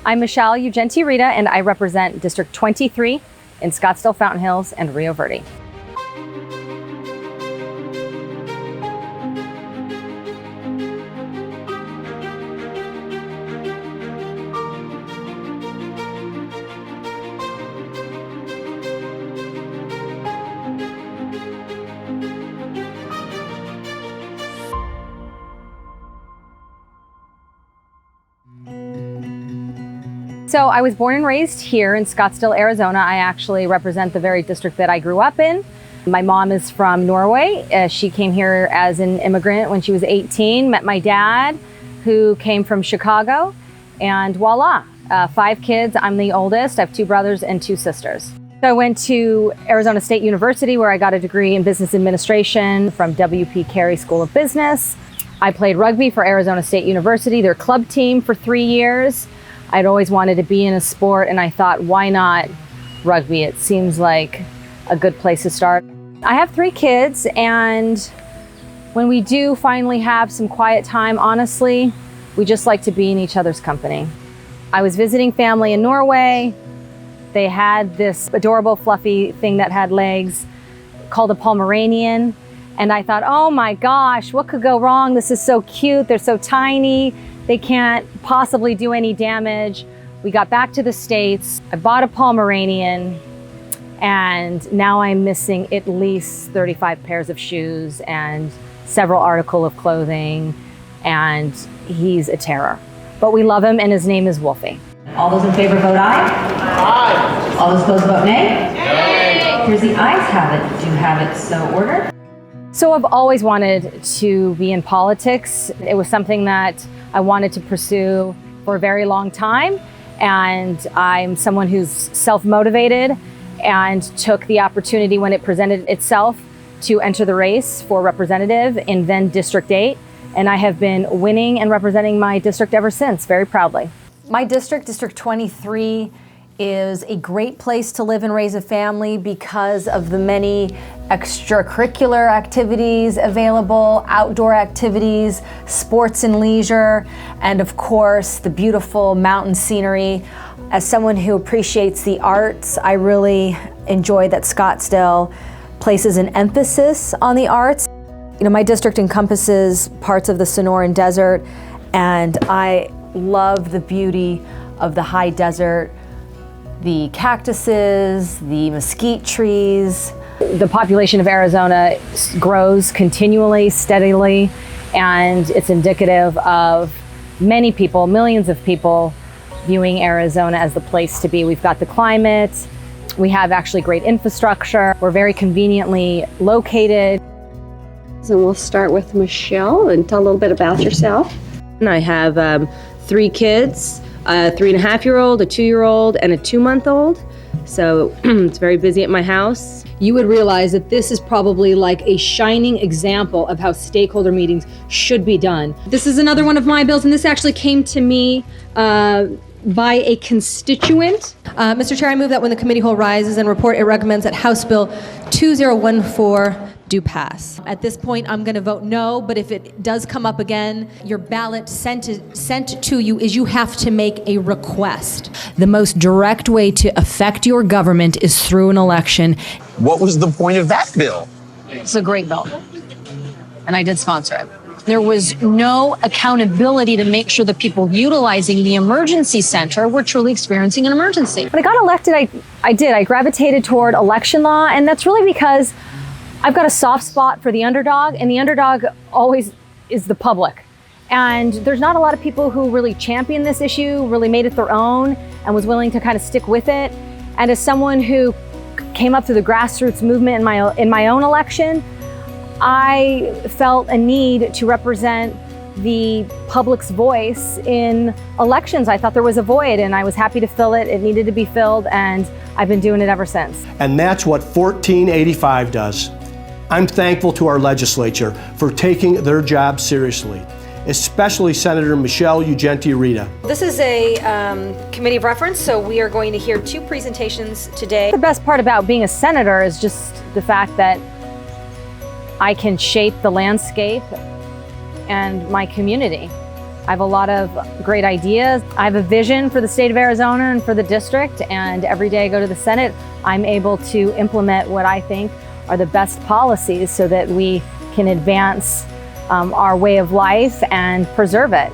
I'm Michelle Ugenti-Rita, and I represent District 23 in Scottsdale, Fountain Hills, and Rio Verde. So I was born and raised here in Scottsdale, Arizona. I actually represent the very district that I grew up in. My mom is from Norway. She came here as an immigrant when she was 18, met my dad, who came from Chicago, and voila, 5 kids. I'm the oldest. I have 2 brothers and 2 sisters. So I went to Arizona State University, where I got a degree in business administration from W.P. Carey School of Business. I played rugby for Arizona State University, their club team, for 3 years. I'd always wanted to be in a sport, and I thought, why not rugby? It seems like a good place to start. I have 3 kids, and when we do finally have some quiet time, honestly, we just like to be in each other's company. I was visiting family in Norway. They had this adorable fluffy thing that had legs called a Pomeranian. And I thought, oh my gosh, what could go wrong? This is so cute. They're so tiny. They can't possibly do any damage. We got back to the States. I bought a Pomeranian, and now I'm missing at least 35 pairs of shoes and several articles of clothing, and he's a terror. But we love him, and his name is Wolfie. All those in favor vote aye. Aye. All those opposed vote nay. Nay. Here's the ayes have it. Do have it so ordered. So I've always wanted to be in politics. It was something that I wanted to pursue for a very long time. And I'm someone who's self-motivated and took the opportunity when it presented itself to enter the race for representative in then District 8. And I have been winning and representing my district ever since, very proudly. My district, District 23, is a great place to live and raise a family because of the many extracurricular activities available, outdoor activities, sports and leisure, and of course, the beautiful mountain scenery. As someone who appreciates the arts, I really enjoy that Scottsdale places an emphasis on the arts. You know, my district encompasses parts of the Sonoran Desert, and I love the beauty of the high desert, the cactuses, the mesquite trees. The population of Arizona grows continually, steadily, and it's indicative of many people, millions of people, viewing Arizona as the place to be. We've got the climate, we have actually great infrastructure, we're very conveniently located. So we'll start with Michelle and tell a little bit about yourself. And I have 3 kids, a 3.5-year-old, a 2-year-old, and a 2-month-old. So it's very busy at my house. You would realize that this is probably like a shining example of how stakeholder meetings should be done. This is another one of my bills, and this actually came to me by a constituent. Mr. Chair, I move that when the committee whole rises and report, it recommends that House Bill 2014 do pass. At this point, I'm going to vote no, but if it does come up again, your ballot sent to you is you have to make a request. The most direct way to affect your government is through an election. What was the point of that bill? It's a great bill, and I did sponsor it. There was no accountability to make sure the people utilizing the emergency center were truly experiencing an emergency. When I got elected, I gravitated toward election law, and that's really because I've got a soft spot for the underdog, and the underdog always is the public. And there's not a lot of people who really champion this issue, really made it their own, and was willing to kind of stick with it. And as someone who came up through the grassroots movement in my own election, I felt a need to represent the public's voice in elections. I thought there was a void, and I was happy to fill it. It needed to be filled, and I've been doing it ever since. And that's what 1485 does. I'm thankful to our legislature for taking their job seriously, especially Senator Michelle Ugenti-Rita. This is a committee of reference, so we are going to hear 2 presentations today. The best part about being a senator is just the fact that I can shape the landscape and my community. I have a lot of great ideas. I have a vision for the state of Arizona and for the district, and every day I go to the Senate, I'm able to implement what I think are the best policies so that we can advance our way of life and preserve it.